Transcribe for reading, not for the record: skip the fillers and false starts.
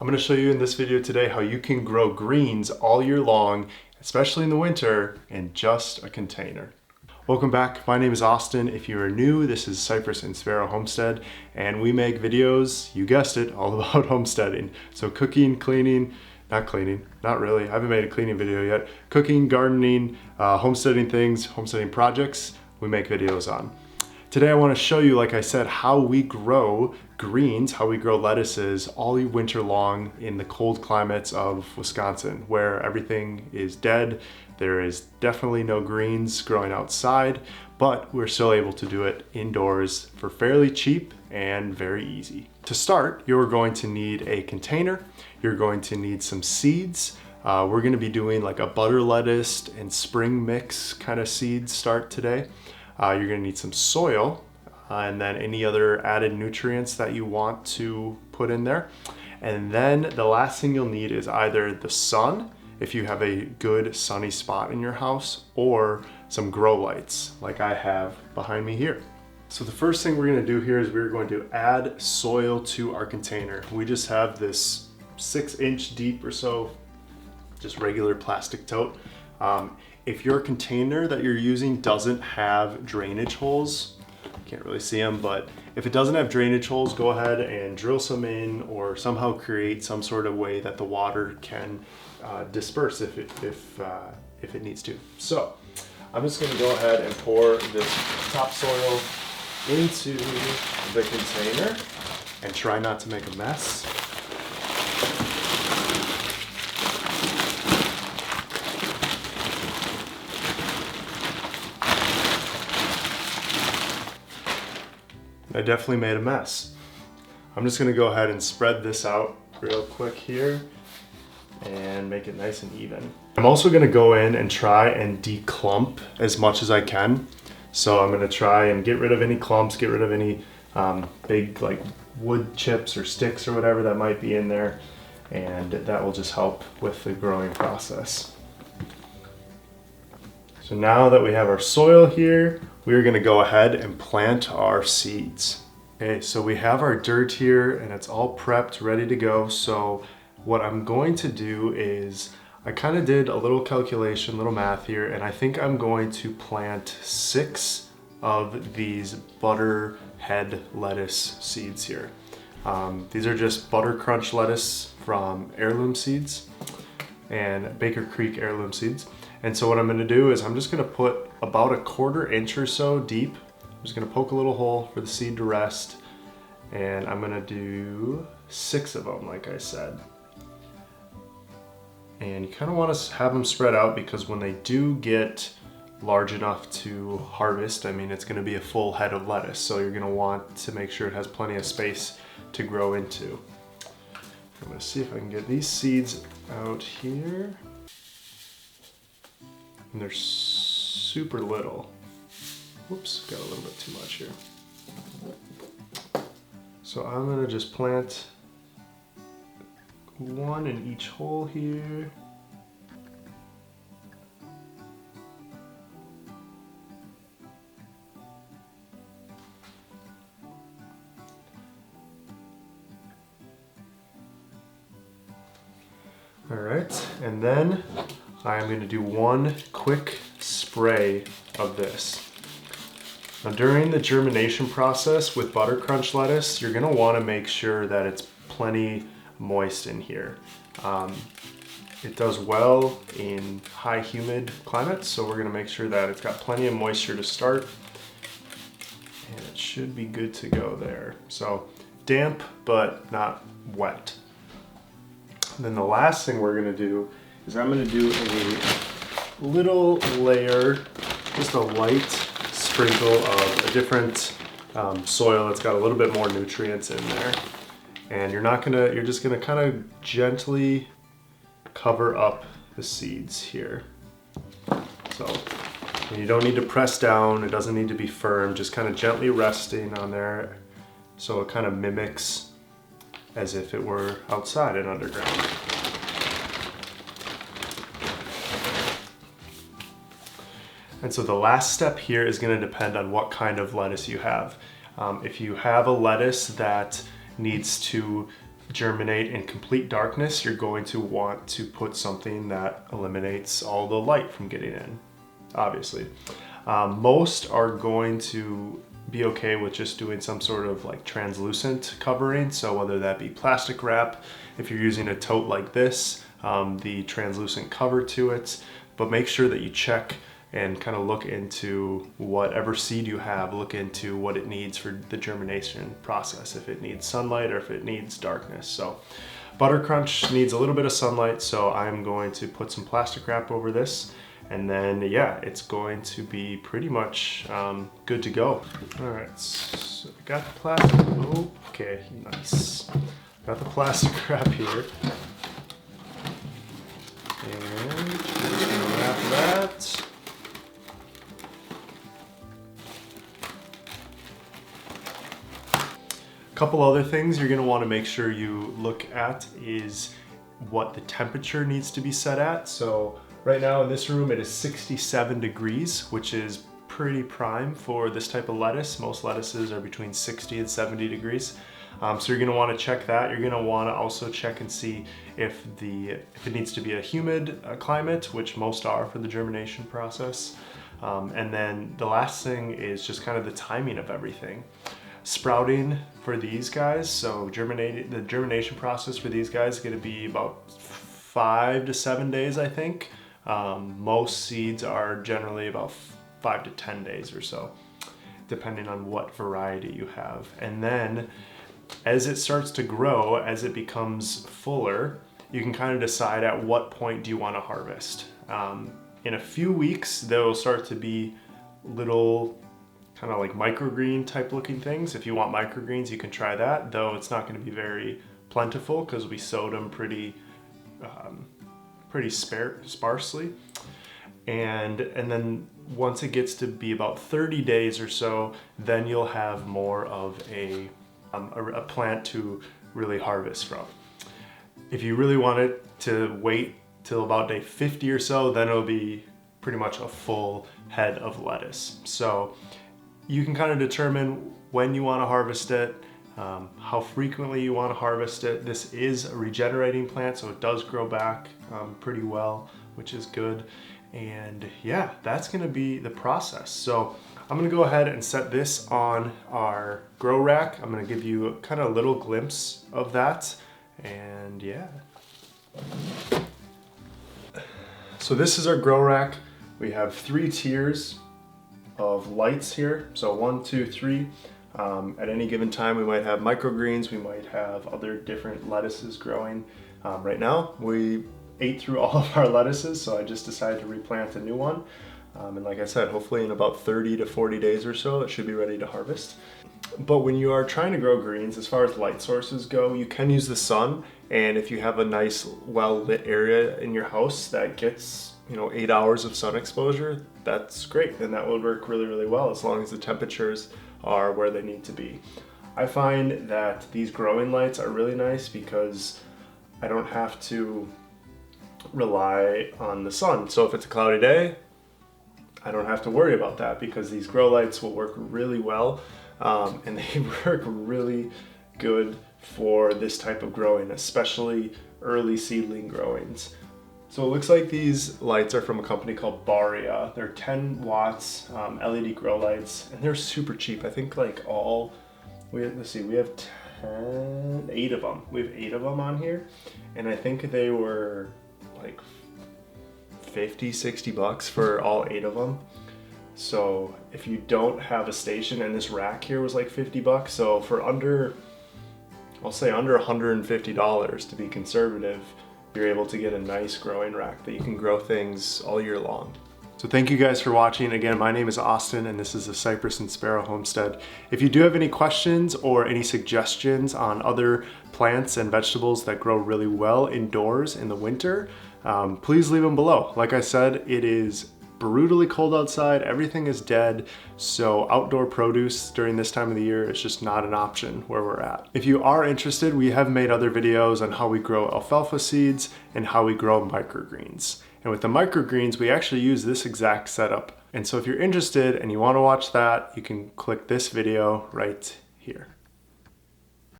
I'm going to show you in this video today how you can grow greens all year long, especially in the winter, in just a container. Welcome back. My name is Austin. If you are new, this is Cypress and Sparrow Homestead, and we make videos, you guessed it, all about homesteading. So cooking, cleaning, not really. I haven't made a cleaning video yet. Cooking, gardening, homesteading things, homesteading projects, we make videos on. Today I want to show you, like I said, how we grow greens, how we grow lettuces all winter long in the cold climates of Wisconsin, where everything is dead. There is definitely no greens growing outside, but we're still able to do it indoors for fairly cheap and very easy. To start, you're going to need a container. You're going to need some seeds. We're going to be doing like a butter lettuce and spring mix kind of seed start today. You're going to need some soil and then any other added nutrients that you want to put in there. And then the last thing you'll need is either the sun, if you have a good sunny spot in your house, or some grow lights like I have behind me here. So the first thing we're going to do here is we're going to add soil to our container. We just have this 6-inch deep or so, just regular plastic tote. If your container that you're using doesn't have drainage holes, can't really see them, but if it doesn't have drainage holes, go ahead and drill some in or somehow create some sort of way that the water can disperse if it needs to. So I'm just going to go ahead and pour this topsoil into the container and try not to make a mess. I definitely made a mess. I'm just gonna go ahead and spread this out real quick here and make it nice and even. I'm also gonna go in and try and declump as much as I can. So I'm gonna try and get rid of any clumps, get rid of any big like wood chips or sticks or whatever that might be in there. And that will just help with the growing process. So now that we have our soil here, we're gonna go ahead and plant our seeds. Okay, so we have our dirt here and it's all prepped, ready to go. So what I'm going to do is, I kind of did a little calculation, little math here, and I think I'm going to plant 6 of these butter head lettuce seeds here. These are just butter crunch lettuce from Heirloom Seeds and Baker Creek Heirloom Seeds. And so what I'm gonna do is I'm just gonna put about a 1/4 inch or so deep. I'm just gonna poke a little hole for the seed to rest. And I'm gonna do 6 of them, like I said. And you kind of want to have them spread out because when they do get large enough to harvest, I mean, it's gonna be a full head of lettuce. So you're gonna want to make sure it has plenty of space to grow into. I'm gonna see if I can get these seeds out here. And they're super little. Whoops, got a little bit too much here. So I'm gonna just plant 1 in each hole here. All right, and then I'm going to do 1 quick spray of this. Now during the germination process with butter crunch lettuce, you're going to want to make sure that it's plenty moist in here. It does well in high humid climates, so we're going to make sure that it's got plenty of moisture to start. And it should be good to go there. So damp, but not wet. And then the last thing we're going to do is I'm going to do a little layer, just a light sprinkle of a different soil that's got a little bit more nutrients in there. And you're just gonna kind of gently cover up the seeds here. So you don't need to press down, it doesn't need to be firm, just kind of gently resting on there so it kind of mimics as if it were outside and underground. And so the last step here is going to depend on what kind of lettuce you have. If you have a lettuce that needs to germinate in complete darkness, you're going to want to put something that eliminates all the light from getting in, obviously. Most are going to be okay with just doing some sort of like translucent covering. So whether that be plastic wrap, if you're using a tote like this, the translucent cover to it, but make sure that you check and kind of look into whatever seed you have, look into what it needs for the germination process, if it needs sunlight or if it needs darkness. So Butter Crunch needs a little bit of sunlight, so I'm going to put some plastic wrap over this, and then yeah, it's going to be pretty much good to go. All right, so I got the plastic, oh, okay, nice. Got the plastic wrap here. And just gonna wrap that. Couple other things you're going to want to make sure you look at is what the temperature needs to be set at. So right now in this room it is 67 degrees, which is pretty prime for this type of lettuce. Most lettuces are between 60 and 70 degrees. So you're going to want to check that. You're going to want to also check and see if it needs to be a humid climate, which most are for the germination process. And then the last thing is just kind of the timing of everything. Sprouting for these guys, so the germination process for these guys is going to be about 5 to 7 days, I think. Most seeds are generally about 5 to 10 days or so, depending on what variety you have. And then as it starts to grow, as it becomes fuller, you can kind of decide at what point do you want to harvest. In a few weeks, there will start to be little kind of like microgreen type looking things. If you want microgreens, you can try that, though it's not going to be very plentiful because we sowed them pretty sparsely. And then once it gets to be about 30 days or so, then you'll have more of a plant to really harvest from. If you really want it to wait till about day 50 or so, then it'll be pretty much a full head of lettuce. So you can kind of determine when you want to harvest it, how frequently you want to harvest it. This is a regenerating plant, so it does grow back pretty well, which is good. And yeah, that's going to be the process. So I'm going to go ahead and set this on our grow rack. I'm going to give you kind of a little glimpse of that. And yeah. So this is our grow rack. We have 3 tiers of lights here. So 1, 2, 3. At any given time we might have microgreens, we might have other different lettuces growing. Right now we ate through all of our lettuces, so I just decided to replant a new one. And like I said, hopefully in about 30 to 40 days or so it should be ready to harvest. But when you are trying to grow greens, as far as light sources go, you can use the sun, and if you have a nice well lit area in your house that gets 8 hours of sun exposure, that's great, and that will work really, really well as long as the temperatures are where they need to be. I find that these growing lights are really nice because I don't have to rely on the sun. So if it's a cloudy day, I don't have to worry about that because these grow lights will work really well, and they work really good for this type of growing, especially early seedling growings. So it looks like these lights are from a company called Baria. They're 10 watts LED grow lights, and they're super cheap. I think like we have 8 of them. We have 8 of them on here, and I think they were like 50, 60 bucks for all 8 of them. So if you don't have a station, and this rack here was like 50 bucks, so for I'll say under $150 to be conservative, you're able to get a nice growing rack that you can grow things all year long. So thank you guys for watching. Again, my name is Austin, and this is the Cypress and Sparrow Homestead. If you do have any questions or any suggestions on other plants and vegetables that grow really well indoors in the winter, please leave them below. Like I said, it is brutally cold outside, everything is dead, so outdoor produce during this time of the year is just not an option where we're at. If you are interested, we have made other videos on how we grow alfalfa seeds and how we grow microgreens. And with the microgreens, we actually use this exact setup. And so if you're interested and you want to watch that, you can click this video right here.